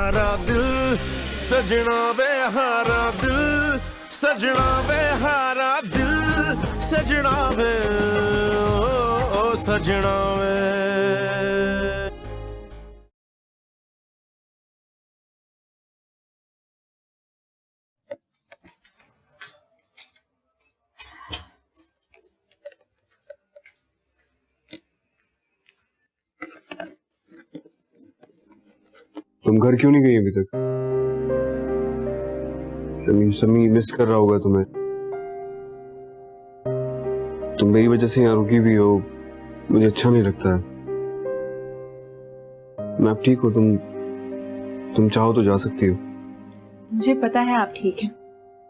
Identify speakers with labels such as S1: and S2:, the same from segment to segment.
S1: हारा दिल, सजना वे हारा दिल, सजना वे हारा दिल, सजना वे ओ सजना वे।
S2: तुम घर क्यों नहीं गई अभी तक? समी मिस कर रहा होगा तुम्हें। तुम मेरी वजह से यहाँ रुकी भी हो, मुझे अच्छा नहीं लगता है। मैं अब ठीक हूँ, तुम चाहो तो जा सकती हो।
S3: मुझे पता है आप ठीक हैं,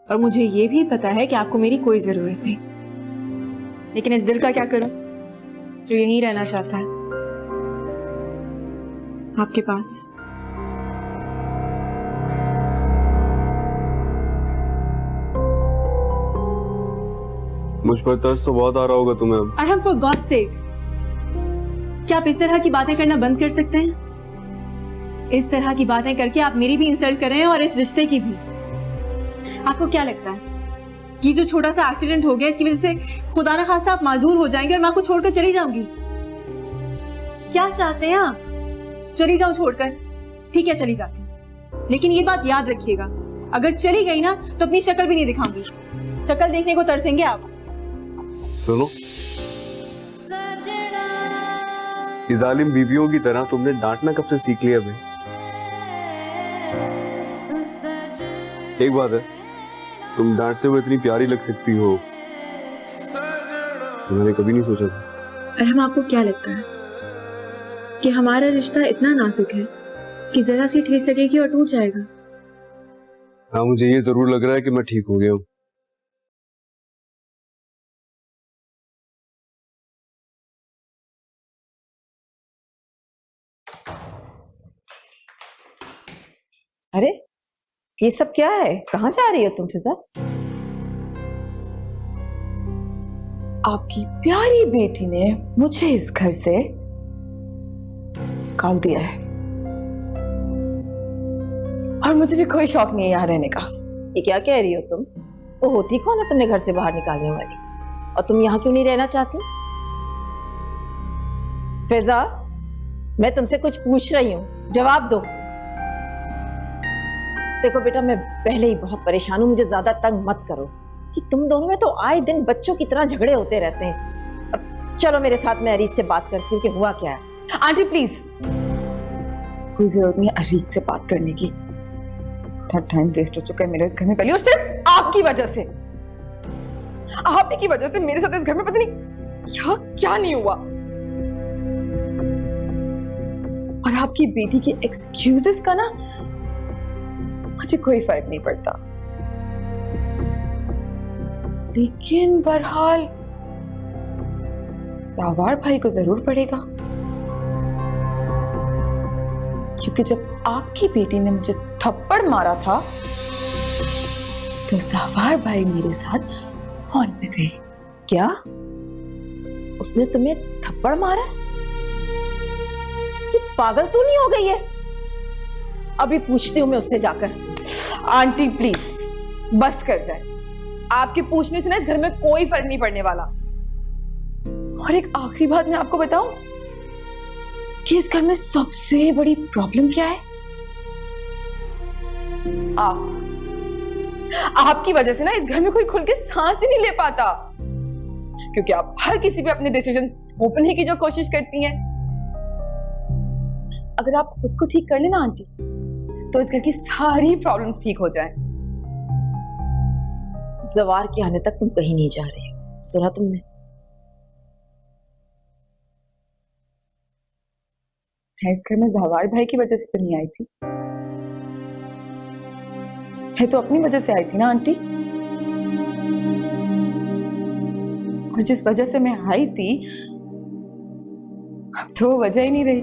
S3: और मुझे ये भी पता है कि आपको मेरी कोई जरूरत नहीं। लेकिन इस दिल का क्या करूं जो यहीं रहना चाहता है, आपके पास।
S2: मुझ पर तरस तो बहुत आ रहा होगा तुम्हें अब।
S3: अरहम, फॉर गॉड सेक, क्या आप इस तरह की बातें करना बंद कर सकते हैं? इस तरह की बातें करके आप मेरी भी इंसल्ट कर रहे हैं और इस रिश्ते की भी। आपको क्या लगता है कि जो छोटा सा एक्सीडेंट हो गया इसकी वजह से खुदा ना खास्ता आप माजूर हो जाएंगे और मैं आपको छोड़कर चली जाऊंगी? क्या चाहते हैं आप? चली जाओ छोड़कर, ठीक है चली जाती हूं, लेकिन ये बात याद रखिएगा, अगर चली गई ना तो अपनी शक्ल भी नहीं दिखाऊंगी। शक्ल देखने को तरसेंगे आप।
S2: सुनो, ये जालिम बीवियों की तरह तुमने डांटना कब से सीख लिया भाई? एक बात है, तुम डांटते हुए इतनी प्यारी लग सकती हो, मैंने कभी नहीं सोचा था।
S3: अरहम, आपको क्या लगता है कि हमारा रिश्ता इतना नाजुक है कि जरा सी ठेस लगेगी और टूट जाएगा?
S2: हाँ, मुझे ये जरूर लग रहा है कि मैं ठीक हो गया हूँ।
S4: अरे ये सब क्या है? कहाँ जा रही हो तुम फिजा? आपकी प्यारी बेटी ने मुझे इस घर से निकाल दिया है, और मुझे भी कोई शौक नहीं है यहाँ रहने का। ये क्या कह रही हो तुम? वो होती कौन है तुम्हें घर से बाहर निकालने वाली? और तुम यहाँ क्यों नहीं रहना चाहती? फिजा, मैं तुमसे कुछ पूछ रही हूँ, जवाब दो। देखो बेटा, मैं पहले ही बहुत परेशान हूँ, मुझे ज्यादा तंग मत करो कि तुम दोनों में तो आए दिन बच्चों की तरह झगड़े होते रहते हैं। अब चलो मेरे साथ, मैं अरीज से बात करती हूँ कि हुआ क्या है।
S5: आंटी प्लीज, कोई जरूरत नहीं है अरीज से बात करने की। इतना टाइम वेस्ट हो चुका है मेरे इस घर में पहले, और सिर्फ आपकी वजह से। आप ही की वजह से मेरे साथ इस घर में पता नहीं क्या क्या नहीं हुआ। और आपकी बेटी के एक्सक्यूजेस का ना मुझे कोई फर्क नहीं पड़ता, लेकिन बहरहाल ज़ावार भाई को जरूर पड़ेगा, क्योंकि जब आपकी बेटी ने मुझे थप्पड़ मारा था तो ज़ावार भाई मेरे साथ फोन पे थे।
S4: क्या उसने तुम्हें थप्पड़ मारा? ये पागल तो नहीं हो गई है? अभी पूछती हूँ मैं उससे जाकर।
S5: आंटी प्लीज बस कर जाए, आपके पूछने से ना इस घर में कोई फर्क नहीं पड़ने वाला। और एक आखिरी बात मैं आपको बताऊं कि इस घर में सबसे बड़ी प्रॉब्लम क्या है? आपकी वजह से ना इस घर में कोई खुल के सांस ही नहीं ले पाता, क्योंकि आप हर किसी पे अपने डिसीजंस थोपने की जो कोशिश करती हैं। अगर आप खुद को ठीक कर लेना आंटी, तो इस घर की सारी प्रॉब्लम्स ठीक हो जाएं।
S4: जवार के आने तक तुम कहीं नहीं जा रही हो, सुना तुमने?
S5: मैं इस घर में ज़वार भाई की वजह से तो नहीं आई थी, मैं तो अपनी वजह से आई थी ना आंटी। और जिस वजह से मैं आई थी अब तो वो वजह ही नहीं रही।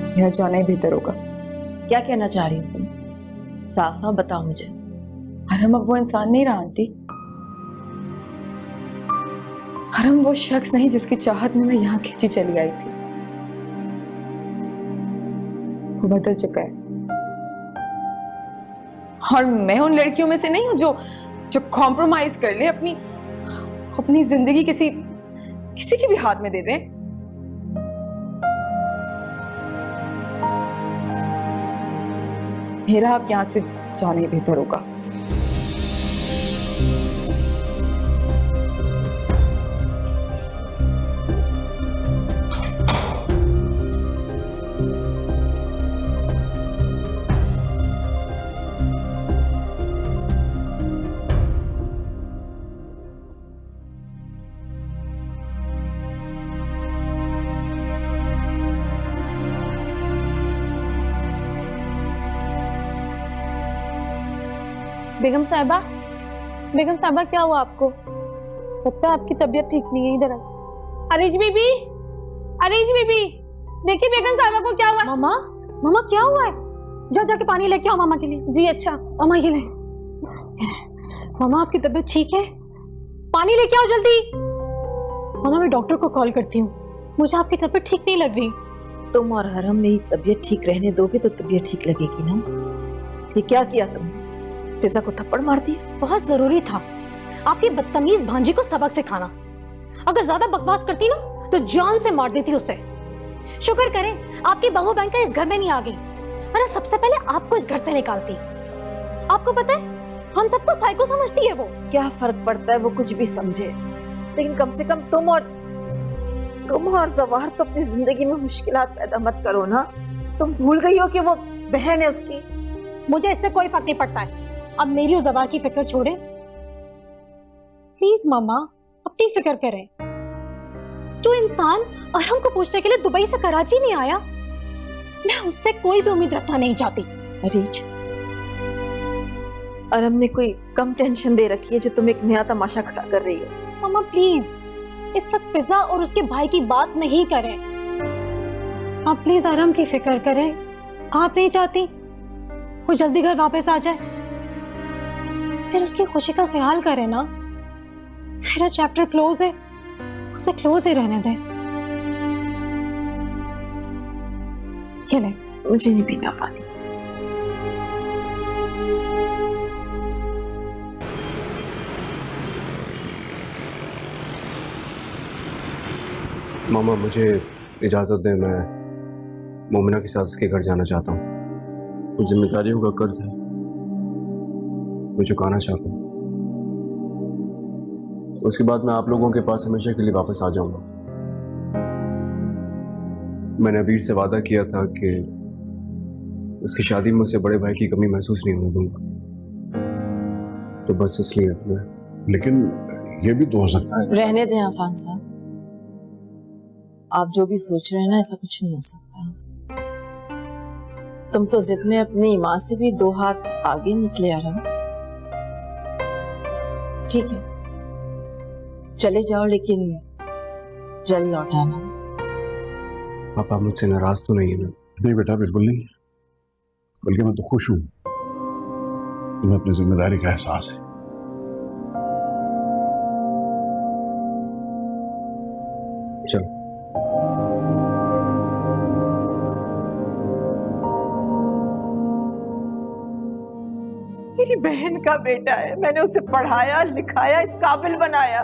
S5: मेरा जाना ही बेहतर होगा।
S4: क्या कहना चाह रही हो तुम? साफ साफ बताओ मुझे।
S5: हरम अब वो इंसान नहीं रहा आंटी। हरम वो शख्स नहीं जिसकी चाहत में मैं यहाँ खींची चली आई थी। वो बदल चुका है। और मैं उन लड़कियों में से नहीं हूं जो जो कॉम्प्रोमाइज कर ले, अपनी जिंदगी किसी के भी हाथ में दे दे। मेरा अब यहां से जाना ही बेहतर होगा।
S6: बेगम साहिबा क्या हुआ आपको? लगता है आपकी तबीयत ठीक नहीं है। इधर अरीज बीबी, देखिए बेगम साहिबा को क्या हुआ?
S7: मामा क्या हुआ है? जाके पानी लेके आओ मामा के लिए।
S6: जी अच्छा।
S7: मामा ये ले। मामा आपकी तबीयत ठीक है? पानी लेके आओ जल्दी। मामा मैं डॉक्टर को कॉल करती हूँ, मुझे आपकी तबीयत ठीक नहीं लग रही।
S4: तुम और हरम मेरी तबीयत ठीक रहने दोगे तो तबीयत ठीक लगेगी ना। ये क्या किया तुमने? फिजा को थप्पड़ मार दिया?
S7: बहुत जरूरी था आपकी बदतमीज भांजी को सबक सिखाना। अगर ज्यादा बकवास करती ना तो जान से मार देती उसे। शुक्र करें आपकी बहू बनकर इस घर में नहीं आ गई, वरना सबसे पहले आपको इस घर से निकालती। आपको पता है हम सबको साइको समझती है वो।
S4: क्या फर्क पड़ता है वो कुछ भी समझे, लेकिन कम से कम तुम और जवाहर तो अपनी जिंदगी में मुश्किलात पैदा मत करो ना। तुम भूल गई हो कि वो बहन है उसकी।
S7: मुझे इससे कोई फर्क नहीं पड़ता है। अब मेरी और जवाहर की फिक्र छोड़े प्लीज। मामा अपनी फिक्र करें। जो इंसान अरहम को पूछने के लिए दुबई से कराची नहीं आया, मैं उससे कोई भी उम्मीद रखना नहीं चाहती।
S4: अरीज, अरहम ने कोई कम टेंशन दे रखी है जो तुम एक नया तमाशा खड़ा कर रही हो?
S7: मामा प्लीज इस वक्त फिजा और उसके भाई की बात नहीं करें। आप प्लीज अरहम की फिक्र करें। आप नहीं चाहती वो जल्दी घर वापस आ जाए? फिर उसकी खुशी का ख्याल करें ना। मेरा चैप्टर क्लोज है, उसे क्लोज ही रहने दें। ये ले।
S4: मुझे नहीं पीना पानी।
S2: मामा मुझे इजाज़त दें, मैं मोमिना के साथ उसके घर जाना चाहता हूँ। कुछ जिम्मेदारियों का कर्ज है, मैं चुकाना चाहता हूँ। उसके बाद मैं आप लोगों के पास हमेशा के लिए वापस आ जाऊंगा। मैंने अबीर से वादा किया था कि उसकी शादी में उसे बड़े भाई की कमी महसूस नहीं होने दूंगा, तो बस इसलिए मैं।
S8: लेकिन ये भी तो हो सकता है।
S4: रहने दें आफान साहब, आप जो भी सोच रहे हैं ना, ऐसा कुछ नहीं हो सकता। तुम तो जिद में अपनी माँ से भी 2 हाथ आगे निकले अरहम। ठीक है चले जाओ, लेकिन जल्द लौट आना।
S2: पापा मुझसे नाराज तो नहीं है ना?
S8: नहीं बेटा, बिल्कुल नहीं, बल्कि मैं तो खुश हूं। तुम्हें अपनी जिम्मेदारी का एहसास है।
S2: चलो।
S4: मेरी बहन का बेटा है, मैंने उसे पढ़ाया लिखाया, इस काबिल बनाया।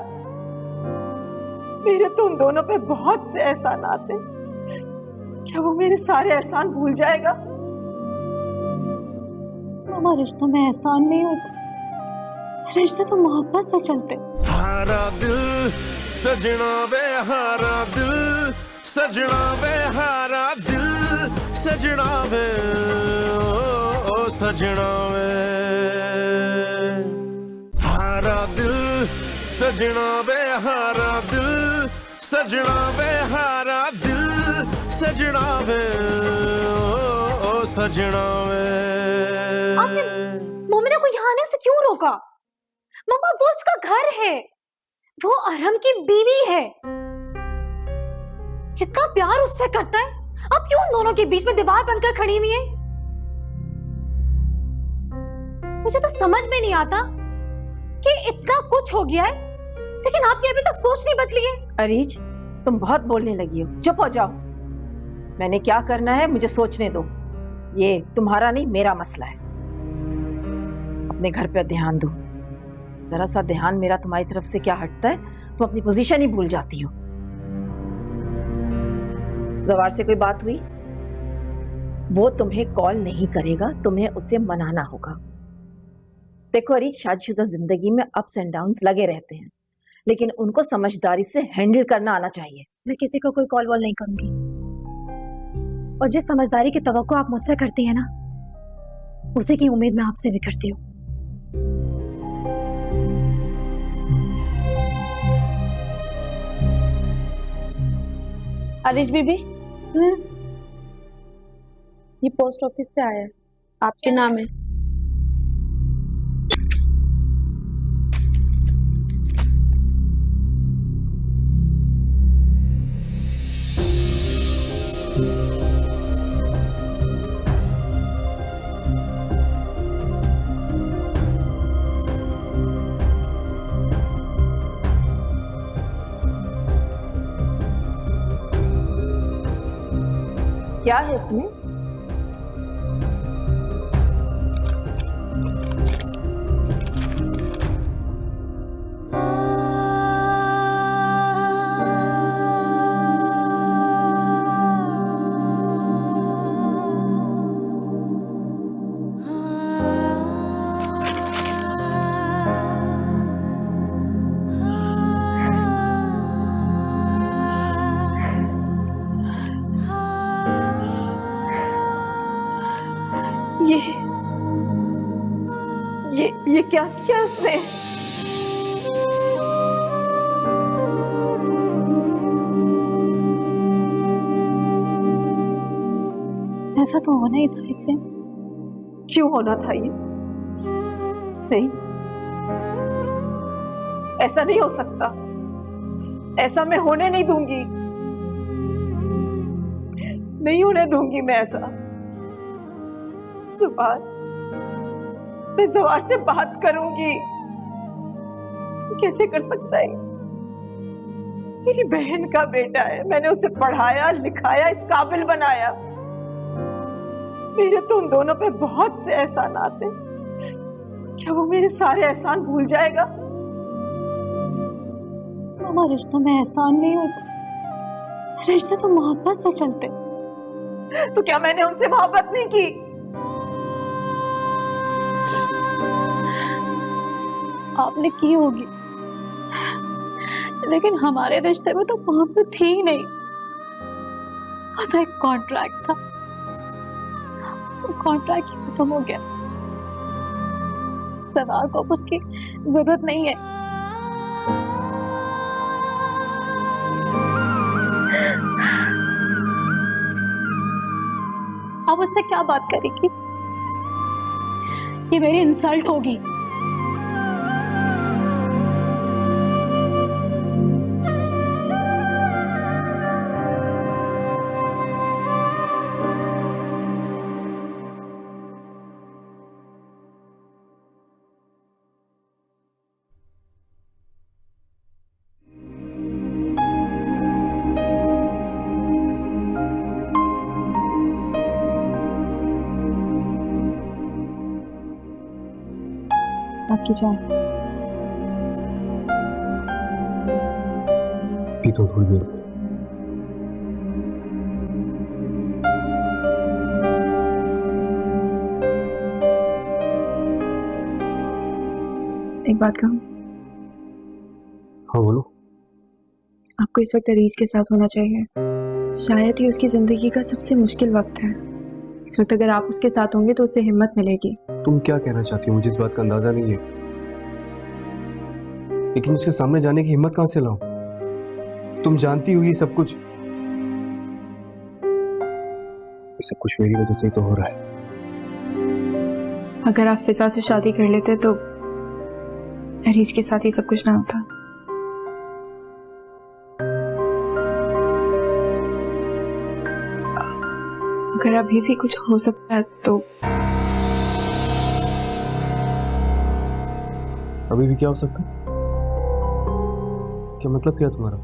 S4: मेरे तो उन दोनों पे बहुत से एहसानात हैं। क्या वो मेरे सारे एहसान भूल जाएगा?
S7: मामा रिश्तों में एहसान नहीं होता, रिश्ते तो मोहब्बत से चलते।
S1: हारा दिल सजना वे हारा दिल, सजना वे हारा दिल, सजना वे ओ सजना वे हारा दिल, सजना वे हारा दिल, सजना वे हारा दिल, सजना वे ओ सजना वे।
S7: मोमिना को यहाँ आने से क्यों रोका? मम्मा वो उसका घर है, वो अरहम की बीवी है। जितना प्यार उससे करता है, अब क्यों उन दोनों के बीच में दीवार बनकर खड़ी हुई है? मुझे तो समझ में नहीं आता कि इतना कुछ हो गया है, लेकिन आपकी अभी तक सोच नहीं बदली है।
S4: अरीज, तुम बहुत बोलने लगी हो, चुप हो जाओ। मैंने क्या करना है मुझे सोचने दो। ये तुम्हारा नहीं मेरा मसला है। अपने घर पे ध्यान दो। जरा सा ध्यान मेरा तुम्हारी तरफ से क्या हटता है तुम अपनी पोजीशन ही भूल जाती हो। जवार से कोई बात हुई? वो तुम्हें कॉल नहीं करेगा, तुम्हें उसे मनाना होगा। देखो अरीज, शादीशुदा जिंदगी में अप्स एंड डाउन्स लगे रहते हैं, लेकिन उनको समझदारी से हैंडल करना आना चाहिए।
S7: मैं किसी को कोई कॉल वॉल नहीं करूंगी, और जिस समझदारी की तवक्को आप मुझसे करती है ना, उसी की उम्मीद मैं आपसे भी करती हूँ।
S6: आलिश बीबी, ये पोस्ट ऑफिस से आया है, आपके नाम है।
S4: क्या है इसमें? ये क्या किया इसने?
S7: ऐसा तो होना ही था एक दिन।
S4: क्यों होना था ये? नहीं, ऐसा नहीं हो सकता। ऐसा मैं होने नहीं दूंगी, नहीं होने दूंगी मैं ऐसा। सुभान, मैं जवार से बात करूंगी। कैसे कर सकता है? मेरी बहन का बेटा है, मैंने उसे पढ़ाया लिखाया, इस काबिल बनाया। मेरे तो उन दोनों पे बहुत से एहसानात हैं। क्या वो मेरे सारे एहसान भूल जाएगा?
S7: मामा, रिश्तों में एहसान नहीं होता, रिश्ते तो मोहब्बत से चलते।
S4: तो क्या मैंने उनसे मोहब्बत नहीं की?
S7: आपने की होगी, लेकिन हमारे रिश्ते में तो मोहब्बत थी ही नहीं। वो तो एक कॉन्ट्रैक्ट था, कॉन्ट्रैक्ट खत्म हो गया। सवार को उसकी जरूरत नहीं है। अब उससे क्या बात करेगी? ये मेरी इंसल्ट होगी। आपकी चाय
S2: पी तो थोड़ी देर।
S3: एक बात कहूं?
S2: हाँ बोलो।
S3: आपको इस वक्त अरीज के साथ होना चाहिए। शायद ही उसकी जिंदगी का सबसे मुश्किल वक्त है। इस वक्त अगर आप उसके साथ होंगे तो उसे हिम्मत मिलेगी।
S2: तुम क्या कहना चाहती हो? मुझे इस बात का अंदाजा नहीं है, लेकिन उसके सामने जाने की हिम्मत कहां से लाऊं? तुम जानती हो ये सब कुछ मेरी वजह से ही तो हो रहा है।
S3: अगर आप फिजा से शादी कर लेते तो अरीज के साथ ही सब कुछ ना होता। अगर अभी भी कुछ हो सकता है तो
S2: अभी भी क्या हो सकता है? क्या मतलब क्या तुम्हारा?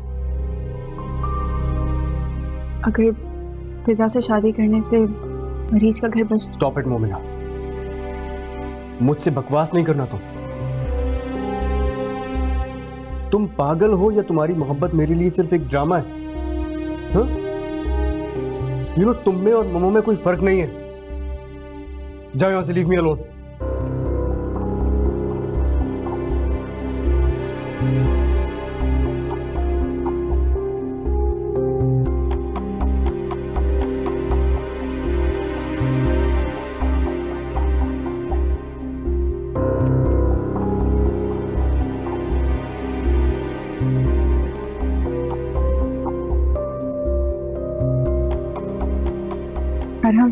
S3: अगर फिजा से शादी करने से अरीज का घर बस
S2: स्टॉप इट मोमिना, मुझसे बकवास नहीं करना तुम पागल हो या तुम्हारी मोहब्बत मेरे लिए सिर्फ एक ड्रामा है? हाँ? यू नो तुम में और ममो में कोई फर्क नहीं है। जाओ यहां से, leave me alone.
S3: Arham,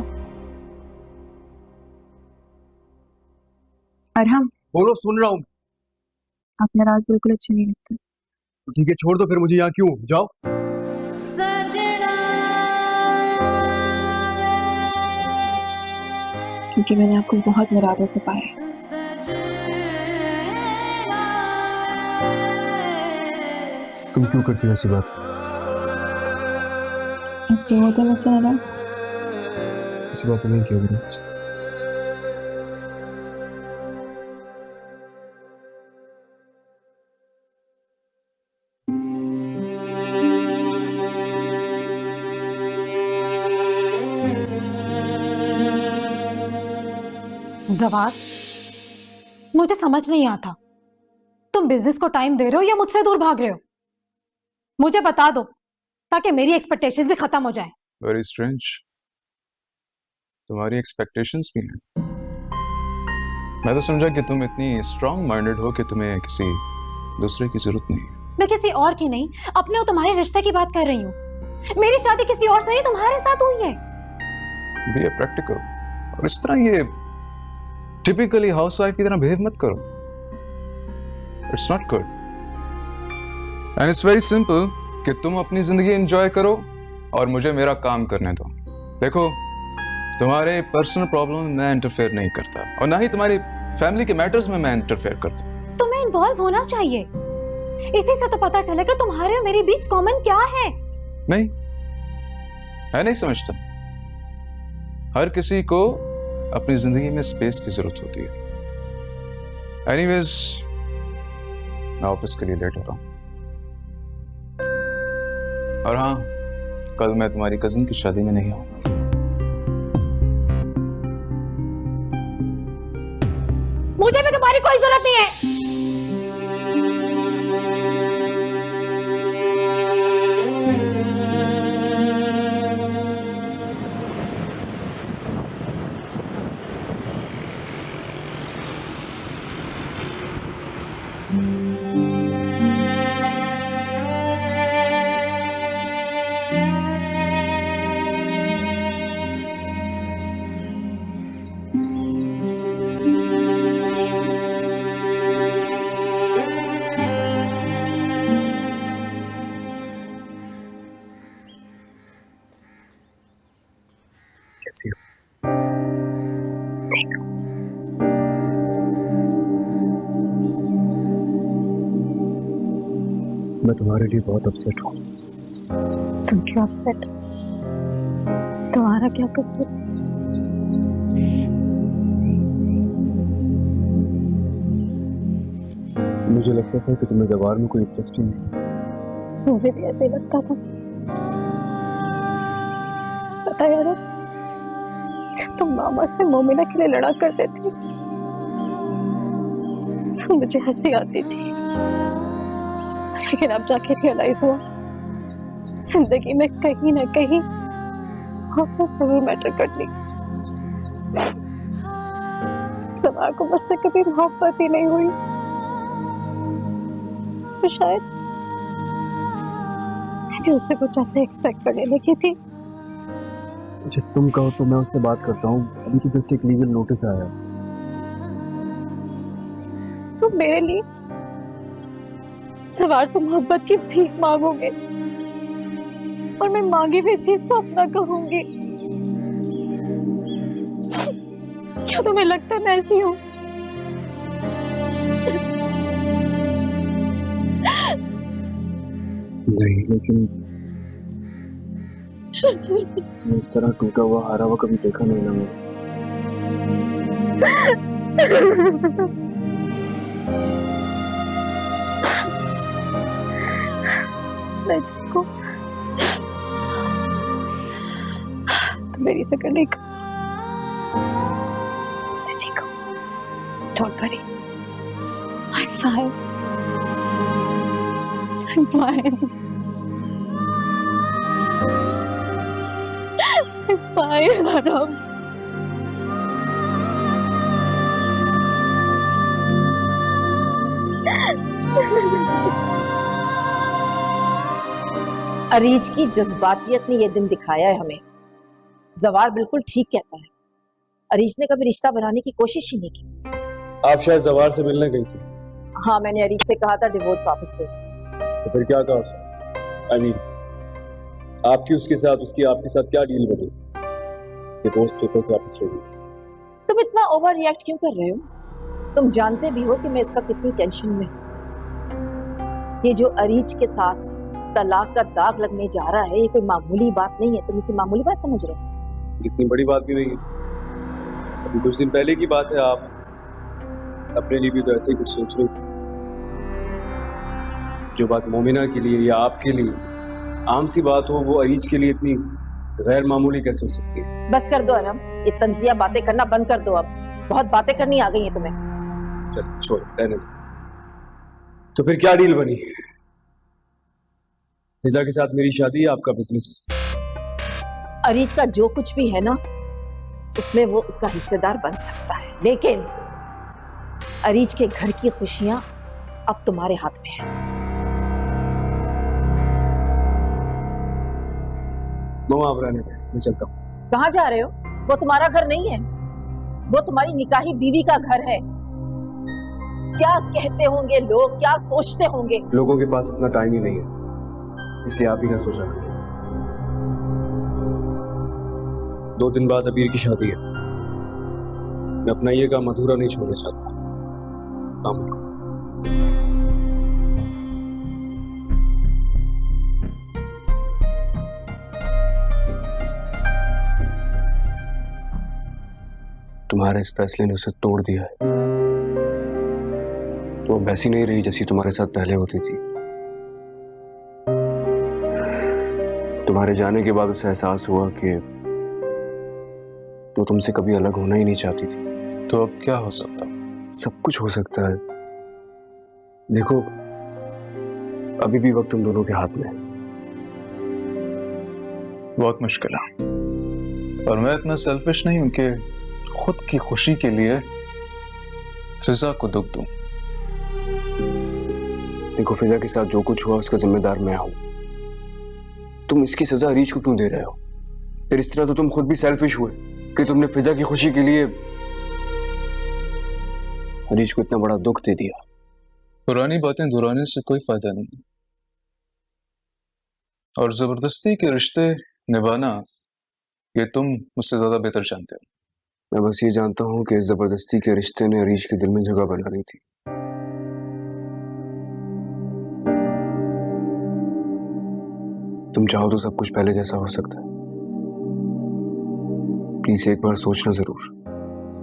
S3: Arham,
S2: बोलो, सुन रहा हूं।
S3: आप नाराज बिल्कुल अच्छे नहीं लगते।
S2: तो ठीक है, छोड़ दो फिर मुझे यहाँ, क्यों? जाओ।
S3: क्योंकि मैंने आपको बहुत मुरादों से पाया है।
S2: तुम क्यों करती हो ऐसी बात?
S3: आप क्यों होते हैं मुझसे नाराज?
S2: ऐसी बात नहीं किया करो मुझसे।
S7: जवाब मुझे समझ नहीं आता, तुम बिजनेस को टाइम दे रहे हो या मुझसे दूर भाग रहे हो? मुझे बता दो ताकि मेरी एक्सपेक्टेशंस भी खत्म हो जाए।
S9: वेरी स्ट्रेंज, तुम्हारी एक्सपेक्टेशंस भी हैं। मैं तो समझा कि तुम इतनी स्ट्रांग माइंडेड हो कि तुम्हें किसी दूसरे की जरूरत नहीं है।
S7: मैं किसी और की नहीं, अपने और तुम्हारे रिश्ते की बात कर रही हूँ। मेरी शादी किसी और से नहीं, तुम्हारे साथ हुई है।
S9: बी ए प्रैक्टिकल, और इस तरह ये टिपिकली हाउसवाइफ की तरह बिहेव मत करो। It's not good and it's very simple कि तुम अपनी जिंदगी एंजॉय करो और मुझे मेरा काम करने दो। देखो, तुम्हारे पर्सनल प्रॉब्लम में मैं इंटरफेयर नहीं करता और ना ही तुम्हारी फैमिली के मैटर्स में मैं इंटरफेयर करता।
S7: तुम्हें इन्वॉल्व होना चाहिए, इसी से तो पता चलेगा तुम्हारे और मेरे बीच कॉमन क्या है।
S9: नहीं, मैं नहीं समझता। हर किसी को अपनी जिंदगी में स्पेस की जरूरत होती है। एनीवेज, मैं ऑफिस के लिए लेट हो रहा हूं। और हाँ, कल मैं तुम्हारी कजिन की शादी में नहीं आऊंगा।
S7: मुझे भी तुम्हारी कोई जरूरत नहीं है।
S2: कैसी हो? मैं तुम्हारे लिए बहुत अपसेट हूँ।
S7: तुम क्यों अपसेट? तुम्हारा क्या कसूर?
S2: मुझे लगता था कि तुम्हें जवार में कोई इंटरेस्ट नहीं।
S7: मुझे भी ऐसे ही लगता था। पता है यार, जब तुम मामा से मोमिना के लिए लड़ा करते थे तो मुझे हंसी आती थी, लेकिन अब जाके रियलाइज हुआ जिंदगी में कहीं ना कहीं मोहब्बत जरूर मैटर करती। समा को मुझसे कभी मोहब्बत ही नहीं हुई, तो शायद मैंने उससे कुछ ऐसे एक्सपेक्ट करने लगी थी।
S2: अच्छा, तुम कहो तो मैं उससे बात करता हूँ। अभी तो जस्ट एक लीगल नोटिस आया।
S7: तुम मेरे लिए सवार से मोहब्बत की भीख मांगोगे और मैं मांगी हुई चीज को अपना कहूंगी। क्या तुम्हें लगता है मैं ऐसी हूँ?
S2: नहीं, लेकिन तो इस तरह टूटा हुआ हारा हुआ कभी देखा नहीं ना मैंने।
S5: को तो मेरी फिक्र नहीं कर। Don't worry. I'm fine. I'm fine. I'm fine, Aram.
S4: Areej की जज्बातियत ने यह दिन दिखाया है हमें। जवार बिल्कुल ठीक कहता है, अरीज ने कभी रिश्ता बनाने की कोशिश ही नहीं की।
S2: आप शायद जवार से मिलने गई थी।
S4: हाँ, मैंने अरीज से कहा था डिवोर्स वापस ले।
S2: तो फिर क्या कहा उसने? आई मीन, आपकी उसके साथ, उसकी आपके साथ क्या डील बनी? डिवोर्स पेपर्स वापस ले ली।
S4: तुम इतना ओवर रिएक्ट क्यों कर रहे हो? तुम जानते भी हो कि मैं इस वक्त कितनी टेंशन में हूं। ये जो अरीज के साथ तलाक का दाग लगने जा रहा है, ये कोई मामूली बात नहीं है। तुम इसे मामूली बात समझ रहे हो?
S2: इतनी बड़ी बात भी नहीं है। अभी कुछ दिन पहले की बात है, आप अपने लिए भी तो ऐसे ही कुछ सोच रही थी। जो बात मोमिना के लिए या आपके लिए आम सी बात हो, वो अरीज के लिए इतनी गैर मामूली कैसे हो सकती है?
S4: बस कर दो अरम, ये तंजिया बातें करना बंद कर दो। अब बहुत बातें करनी आ गई है तुम्हें।
S2: चल छोड़, रहने दो। तो फिर क्या डील बनी? फिजा के साथ मेरी शादी या आपका बिजनेस?
S4: अरीज का जो कुछ भी है ना, उसमें वो उसका हिस्सेदार बन सकता है, लेकिन अरीज के घर की खुशियां अब तुम्हारे हाथ में है।
S2: मम्मा आप रहने दे, मैं चलता हूँ।
S4: कहाँ जा रहे हो? वो तुम्हारा घर नहीं है, वो तुम्हारी निकाही बीवी का घर है। क्या कहते होंगे लोग, क्या सोचते होंगे?
S2: लोगों के पास इतना टाइम ही नहीं है, इसलिए आप ही ना सोचा करें। 2 दिन बाद अबीर की शादी है। मैं अपना ये काम अधूरा नहीं छोड़ना चाहता। अस्सलाम वालेकुम। तुम्हारे इस फैसले ने उसे तोड़ दिया है। तो अब वैसी नहीं रही जैसी तुम्हारे साथ पहले होती थी। तुम्हारे जाने के बाद उसे एहसास हुआ कि वो तुमसे कभी अलग होना ही नहीं चाहती थी।
S9: तो अब क्या हो सकता?
S2: सब कुछ हो सकता है। देखो, अभी भी वक्त तुम दोनों के हाथ में है।
S9: बहुत मुश्किल है, और मैं इतना सेल्फिश नहीं हूं कि खुद की खुशी के लिए फिजा को दुख दूं।
S2: देखो, फिजा के साथ जो कुछ हुआ उसका जिम्मेदार मैं हूं। तुम इसकी सजा अरीज को क्यों दे रहे हो? फिर इस तरह तो तुम खुद भी सेल्फिश हुए कि तुमने फिजा की खुशी के लिए अरीज को इतना बड़ा दुख दे दिया।
S9: पुरानी बातें दोहराने से कोई फायदा नहीं, और जबरदस्ती के रिश्ते निभाना ये तुम मुझसे ज्यादा बेहतर जानते हो।
S2: मैं बस ये जानता हूं कि इस जबरदस्ती के रिश्ते ने अरीज के दिल में जगह बना दी थी। तुम चाहो तो सब कुछ पहले जैसा हो सकता है। प्लीज एक बार सोचना जरूर।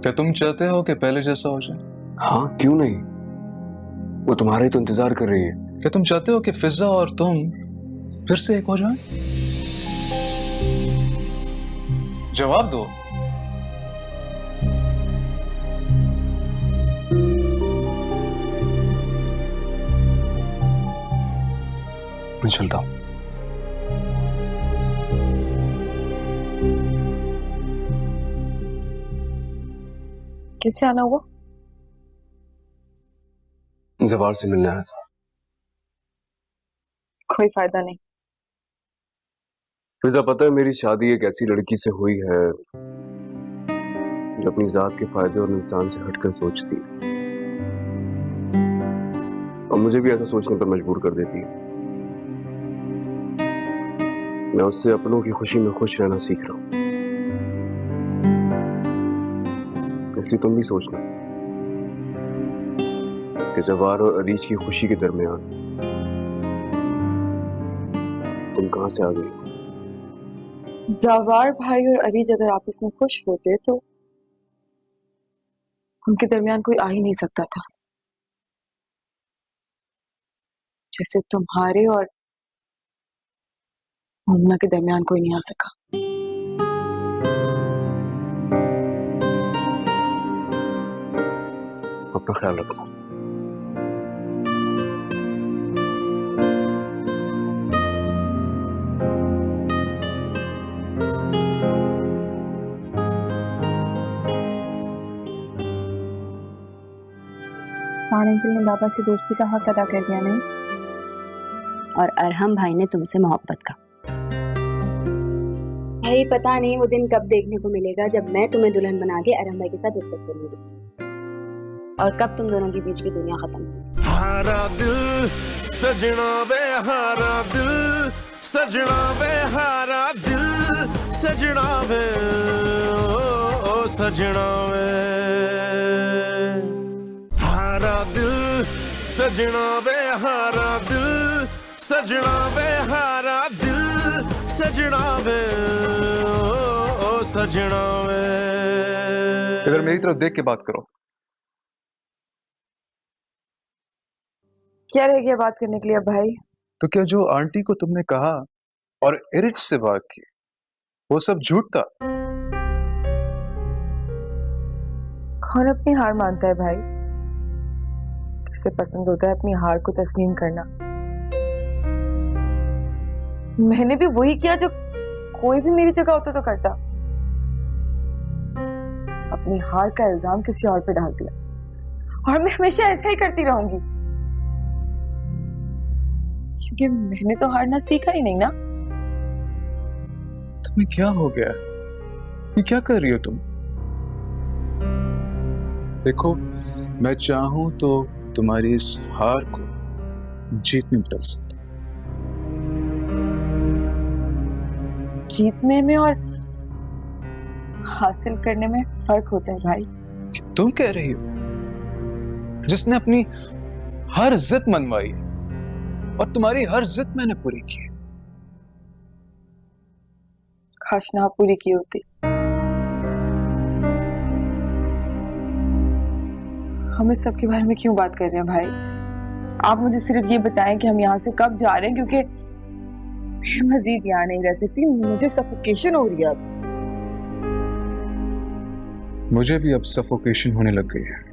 S9: क्या तुम चाहते हो कि पहले जैसा हो जाए?
S2: हाँ, क्यों नहीं? वो तुम्हारा ही तो इंतजार कर रही है।
S9: क्या तुम चाहते हो कि फिजा और तुम फिर से एक हो जाएं? जवाब दो।
S2: मैं चलता हूं।
S5: किससे आना हुआ?
S2: जवार से मिलने आया था।
S5: कोई फायदा नहीं।
S2: फिजा, पता है मेरी शादी एक ऐसी लड़की से हुई है जो अपनी जात के फायदे और इंसान से हटकर सोचती है, और मुझे भी ऐसा सोचने पर मजबूर कर देती है। मैं उससे अपनों की खुशी में खुश रहना सीख रहा हूं। इसलिए तुम भी सोचना कि जवार और अरीज की खुशी के दरमियान तुम कहां से आ गई।
S5: जवार भाई और अरीज अगर आपस में खुश होते तो उनके दरमियान कोई आ ही नहीं सकता था, जैसे तुम्हारे और मोमना के दरमियान कोई नहीं आ सका।
S8: अपना ख्याल रखो।
S10: फान अंकल ने बाबा से दोस्ती का हक अदा कर दिया नहीं, और अरहम भाई ने तुमसे मोहब्बत का।
S11: भाई पता नहीं वो दिन कब देखने को मिलेगा जब मैं तुम्हें दुल्हन बना के अरहम भाई के साथ रुखसत करूंगी, और कब तुम दोनों के बीच की दुनिया खत्म होगी।
S1: हारा दिल सजना वे हारा दिल, सजना वे हारा दिल, सजना वे ओ सजना वे हारा दिल, सजना वे हारा दिल, सजना वे हारा दिल, सजना वे ओ सजना वे।
S9: इधर मेरी तरफ देख के बात करो।
S5: क्या रह गया बात करने के लिए अब भाई?
S9: तो क्या जो आंटी को तुमने कहा और इरिच से बात की वो सब झूठ था?
S5: कौन अपनी हार मानता है भाई? किसे पसंद होता है अपनी हार को तस्लीम करना? मैंने भी वही किया जो कोई भी मेरी जगह होता तो करता। अपनी हार का इल्जाम किसी और पे डाल दिया, और मैं हमेशा ऐसा ही करती रहूंगी, क्योंकि मैंने तो हारना सीखा ही नहीं ना।
S9: तुम्हें क्या हो गया? ये क्या कर रही हो तुम? देखो, मैं चाहूं तो तुम्हारी इस हार को जीत में बदल सकता।
S5: जीतने में और हासिल करने में फर्क होता है भाई।
S9: तुम कह रही हो जिसने अपनी हर जिद मनवाई और तुम्हारी हर जिद मैंने पूरी की।
S5: काश ना पूरी की होती। हम इस सब के बारे में क्यों बात कर रहे हैं भाई? आप मुझे सिर्फ ये बताएं कि हम यहाँ से कब जा रहे हैं, क्योंकि मैं मजीद यहाँ नहीं रह सकती, मुझे सफोकेशन हो रही है अब।
S9: मुझे भी अब सफोकेशन होने लग गई है।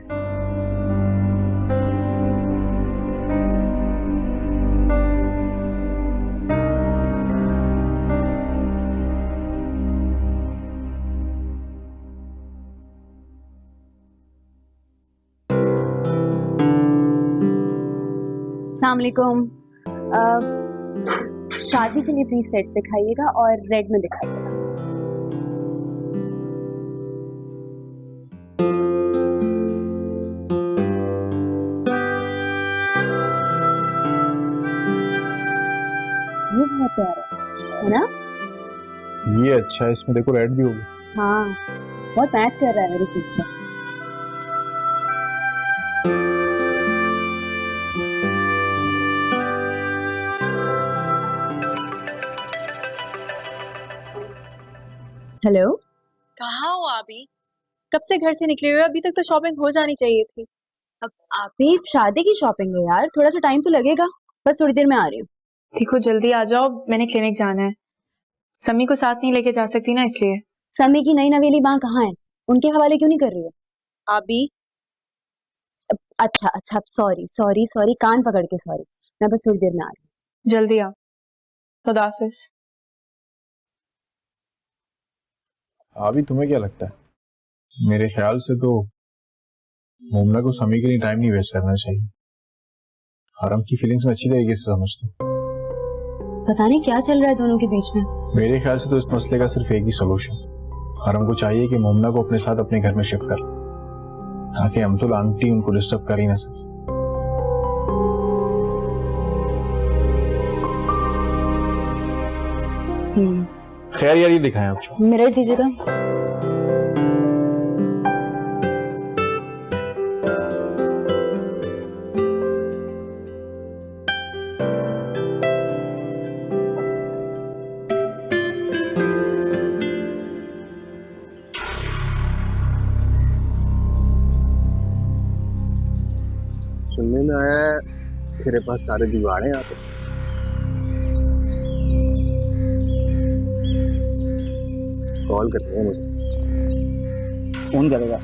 S11: अस्सलाम वालेकुम। शादी के लिए प्लीज सेट्स दिखाइएगा और रेड में दिखाइएगा। ये बहुत प्यारा है ना?
S2: ये अच्छा है, इसमें देखो रेड भी होगी।
S11: हाँ, बहुत मैच कर रहा है मेरे सूट से। हेलो,
S3: कहाँ हो अभी? कब से घर से निकले हुए? अभी तक तो शॉपिंग हो जानी चाहिए थी।
S11: अब आप भी शादी की शॉपिंग है यार, थोड़ा सा टाइम तो लगेगा। बस थोड़ी देर में आ रही हूँ।
S3: देखो जल्दी आ जाओ, मैंने क्लिनिक जाना है। समी को साथ नहीं लेके जा सकती ना, इसलिए।
S11: समी की नई नवेली माँ कहाँ है? उनके हवाले क्यों नहीं कर रही हो?
S3: अभी
S11: अच्छा अच्छा, सॉरी सॉरी सॉरी, कान पकड़ के सॉरी। मैं बस थोड़ी देर में आ रही हूँ।
S3: जल्दी आओ। खुदा हाफिज।
S12: अभी तुम्हें क्या लगता है? मेरे ख्याल से तो मोमना को समी के लिए टाइम नहीं वेस्ट करना चाहिए। हरम की फीलिंग्स में अच्छी तरीके से समझता हूँ।
S11: पता नहीं क्या चल रहा है दोनों के बीच में।
S12: मेरे ख्याल से तो इस मसले का सिर्फ एक ही सोल्यूशन, हरम को चाहिए कि मोमना को अपने साथ अपने घर में शिफ्ट कर, ताकि अमतुल आंटी उनको डिस्टर्ब कर ही ना सके। खैर यार, ये दिखाएं आप।
S11: मिरर दीजिएगा।
S12: सुनने में आया है तेरे पास सारे जुगाड़ हैं यहाँ पे। कॉल करते हैं मुझे।
S13: फोन करेगा?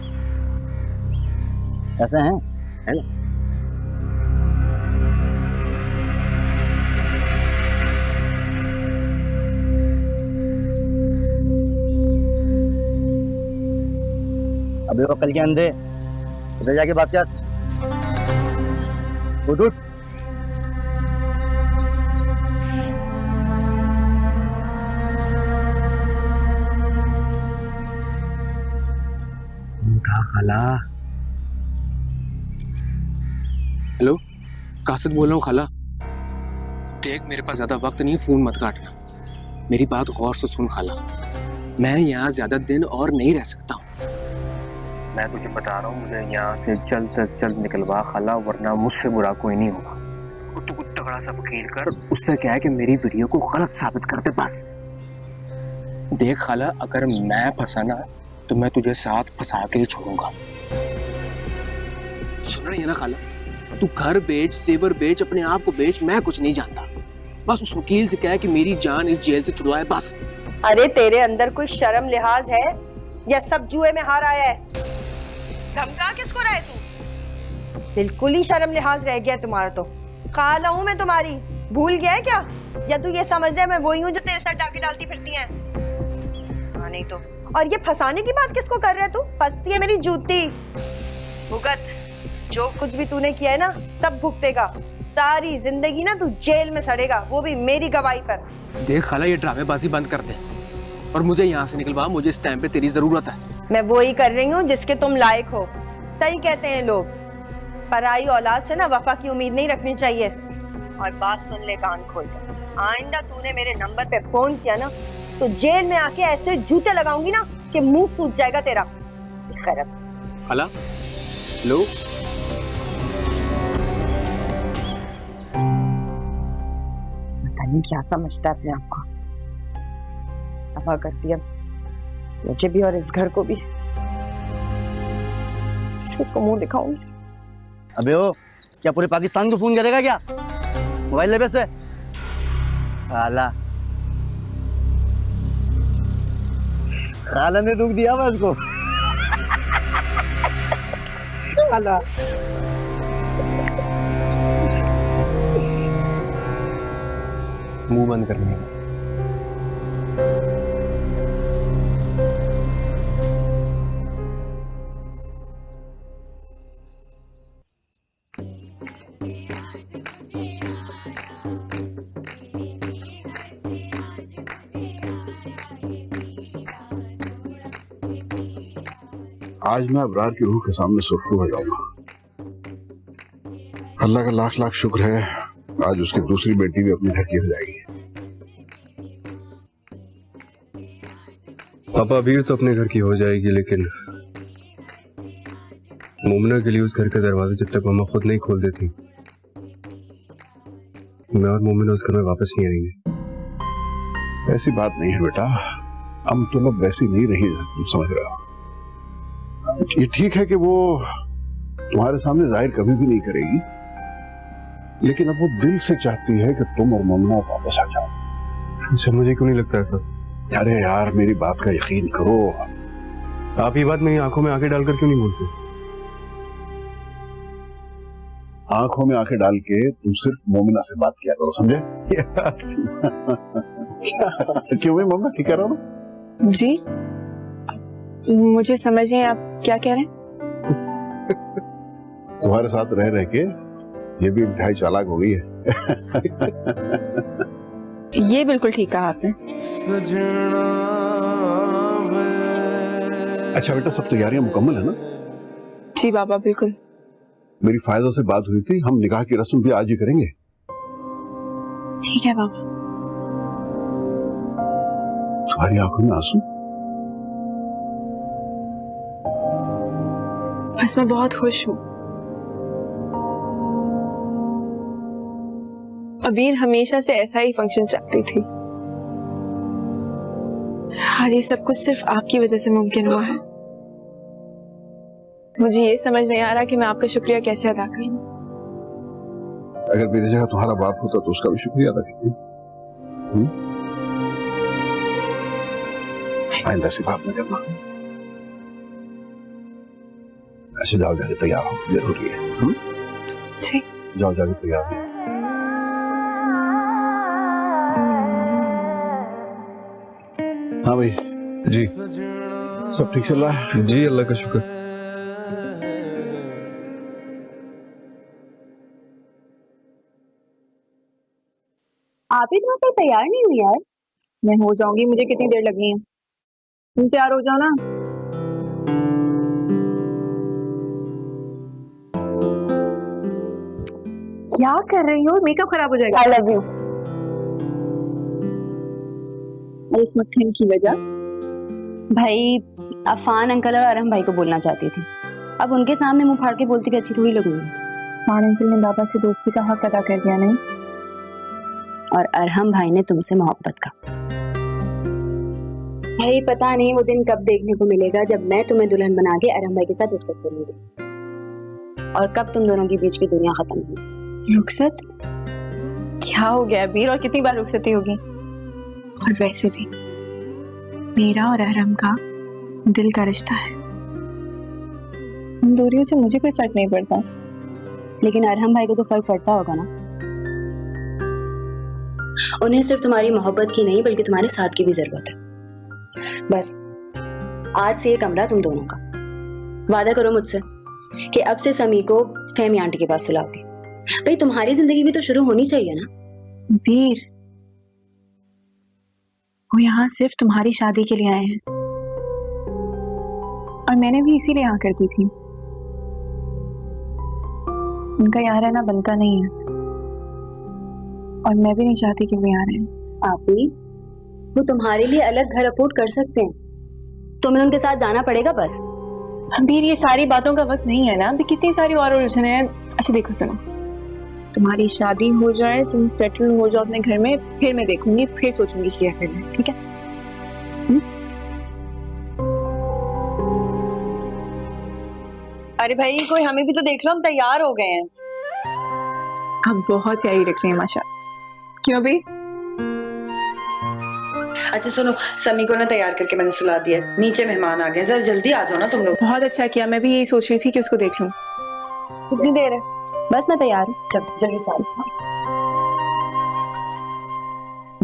S13: ऐसे हैं?
S12: है ना?
S13: अबे वो कल के अंधे, उधर जाके बात कर। उठ उठ। उठा खाला।
S14: हेलो, कासिद बोल रहा हूँ खाला। देख मेरे पास ज्यादा वक्त नहीं, फोन मत काटना। मेरी बात गौर से सुन खाला, मैं यहाँ ज्यादा दिन और नहीं रह सकता हूँ। मैं तुझे बता रहा हूँ, मुझे यहाँ से जल्द से जल्द निकलवा खाला, वरना मुझसे बुरा कोई नहीं होगा। और तू कुछ तगड़ा सा वकील कर, उससे क्या है कि मेरी वीडियो को गलत साबित कर दे बस। देख खाला, अगर मैं फंसा ना तो मैं तुझे साथ फंसा के ही छोड़ूंगा। सुन रही है ना खाला? तू घर बेच, जेवर बेच, अपने आप को बेच, मैं कुछ नहीं जानता। बस उस वकील से कह कि मेरी जान इस जेल से छुड़वाए बस।
S4: अरे तेरे अंदर कोई शर्म लिहाज है या सब जुए में हार आया है? धमका किसको रहे तू? बिल्कुल ही शर्म लिहाज रह गया तुम्हारा तो। खाला हूं मैं तुम्हारी, भूल गया है क्या? या तू ये समझ रहा है मैं वही हूँ जो तेरे सर टाके डालती फिरती है? हाँ नहीं तो। और ये फंसाने की बात किसको कर रहा है तू? फंसती है मेरी जूती। भुगत, जो कुछ भी तूने किया है ना सब भुगतेगा। सारी जिंदगी ना तू जेल में सड़ेगा, वो भी मेरी गवाही पर।
S14: देख खाला, ये ड्रामेबाजी बंद कर दे और मुझे यहाँ से निकलवा। मुझे इस टाइम पे तेरी जरूरत है।
S4: मैं वो ही कर रही हूँ जिसके तुम लायक हो। सही कहते हैं लोग, पराई औलाद से ना वफा की उम्मीद नहीं रखनी चाहिए। और बात सुन ले कान खोलकर, आइंदा तूने मेरे नंबर पे फोन किया ना तो जेल में आके ऐसे जूते लगाऊंगी ना कि मुंह सूज जाएगा तेरा। खैरत
S14: खाला, लो।
S4: पता नहीं क्या समझता है अपने आप को। दफा कर दिया मुझे भी और इस घर को भी। इसको मुंह दिखाऊंगी।
S13: अबे ओ, क्या पूरे पाकिस्तान को फोन करेगा क्या? मोबाइल ले बे से। खाला, खाला ने दुख दिया बस को। खाला
S14: मुंह बंद कर लिया।
S8: आज मैं अबरार की रूह के सामने सुर्खरू हो जाऊंगा। अल्लाह का लाख लाख शुक्र है, आज उसकी दूसरी बेटी भी अपने घर की हो जाएगी।
S2: पापा अभी तो अपने घर की हो जाएगी, लेकिन मोमना के लिए उस घर का दरवाजा जब तक मम्मा खुद नहीं खोल देती, मैं और मोमिना उस घर में वापस नहीं आएंगे।
S8: ऐसी बात नहीं है बेटा, हम तुम अब वैसी नहीं रही जैसे तुम समझ रहे हो। ये ठीक है कि वो तुम्हारे सामने जाहिर कभी भी नहीं करेगी, लेकिन अब वो दिल से चाहती है कि तुम और मोमिना वापस आ जाओ।
S2: अच्छा, मुझे क्यों नहीं लगता ऐसा?
S8: अरे यार, मेरी बात का यकीन करो।
S2: आप ये बात मेरी आंखों में आंखें डालकर क्यों नहीं बोलते?
S8: आंखों में आंखें डाल के तुम सिर्फ मोमिना से बात किया करो, समझे? क्यों मैं मोमिना ठीक कह रहा हूँ?
S4: जी मुझे समझ नहीं, आप क्या कह रहे हैं?
S8: तुम्हारे साथ रह रह के ये भी इंतहाई चालाक हो गई है।
S4: ये बिल्कुल ठीक कहा आपने।
S8: अच्छा बेटा, सब तैयारियां मुकम्मल है ना?
S4: जी बाबा, बिल्कुल।
S8: मेरी फायदा से बात हुई थी, हम निकाह की रस्म भी आज ही करेंगे।
S4: ठीक है बाबा।
S8: तुम्हारी आंखों में आंसू?
S4: बस मैं बहुत खुश हूँ। अबीर हमेशा से ऐसा ही फंक्शन चाहती थी। आज ये सब कुछ सिर्फ आपकी वजह से मुमकिन हुआ है। मुझे ये समझ नहीं आ रहा कि मैं आपका शुक्रिया कैसे अदा करूं।
S8: अगर मेरी जगह तुम्हारा बाप होता तो उसका भी शुक्रिया अदा करती। आइंदा से बात न करना। ऐसे जाओ, जाके तैयार हो, जरूरी है।
S3: ठीक,
S8: जाओ जाके तैयार हो। हाँ भाई
S9: जी
S8: सब ठीक चल रहा है?
S9: जी अल्लाह का शुक्र।
S4: आप ही तो तक तैयार नहीं हुई यार। मैं हो जाऊंगी, मुझे कितनी देर लगनी है। तुम तैयार हो जाओ ना। क्या कर रही हो? मेकअप खराब हो जाएगा।
S10: I love you.
S4: और इस मक्खन की वजह?
S10: भाई अफान अंकल और अरहम भाई को बोलना चाहती थी, अब उनके सामने मुंह फाड़ के बोलती भी अच्छी थोड़ी लगूंगी।
S3: अफान अंकल ने बाबा से दोस्ती का हक अदा कर दिया नहीं,
S10: और अरहम भाई ने तुमसे मोहब्बत का।
S11: भाई पता नहीं वो दिन कब देखने को मिलेगा जब मैं तुम्हें दुल्हन बना के अरहम भाई के साथ रुखसत करूंगी,
S10: और कब तुम दोनों के बीच की दुनिया खत्म होगी।
S3: रुखसत? क्या हो गया वीर, और कितनी बार रुखसती होगी? और वैसे भी मेरा और अरहम का दिल का रिश्ता है, उन दूरियों से मुझे कोई फर्क नहीं पड़ता।
S10: लेकिन अरहम भाई को तो फर्क पड़ता होगा ना। उन्हें सिर्फ तुम्हारी मोहब्बत की नहीं बल्कि तुम्हारे साथ की भी जरूरत है। बस आज से ये कमरा तुम दोनों का। वादा करो मुझसे कि अब से समी को फहमी आंटी के पास सुलाओगे। भाई तुम्हारी जिंदगी भी तो शुरू होनी चाहिए ना।
S3: वीर, वो यहाँ सिर्फ तुम्हारी शादी के लिए आए हैं, और मैंने भी इसीलिए यहाँ करती थी। उनका यहाँ रहना बनता नहीं है, और मैं भी नहीं चाहती कि वो यहाँ रहें।
S10: आप भी वो तुम्हारे लिए अलग घर अफोर्ड कर सकते हैं, तुम्हें उनके साथ जाना पड़ेगा बस।
S3: वीर, ये सारी बातों का वक्त नहीं है ना, अभी कितनी सारी और उलझने हैं। अच्छा देखो सुनो, तुम्हारी शादी हो जाए, तुम सेटल हो जाओ अपने घर में, फिर मैं देखूंगी, फिर सोचूंगी क्या करना है, ठीक है? अरे भाई कोई हमें भी तो देख लो, हम तैयार हो गए हैं। अब बहुत प्यारी लग रही है माशाल्लाह। क्यों भी?
S15: अच्छा सुनो, समी को ना तैयार करके मैंने सुला दिया, नीचे मेहमान आ गए, जरा जल्दी आ जाओ ना तुम लोग।
S3: बहुत अच्छा किया, मैं भी यही सोच रही थी कि उसको देख लूं। कितनी देर है?
S10: बस मैं तैयार हूँ,
S15: जल्दी चल।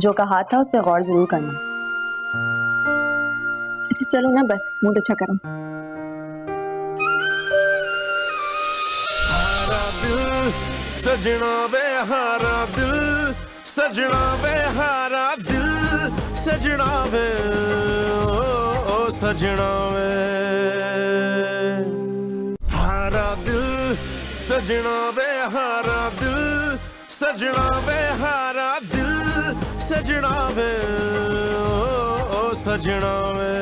S10: जो कहा था उस पर गौर जरूर करना।
S3: अच्छा चलो ना, बस मूड अच्छा करो।
S1: सजना वे हारा दिल, सजना वे हारा दिल, सजना वे ओ सजना वे हारा दिल, सजना वे हारा दिल, सजना वे हारा दिल, सजना वे ओ सजना वे।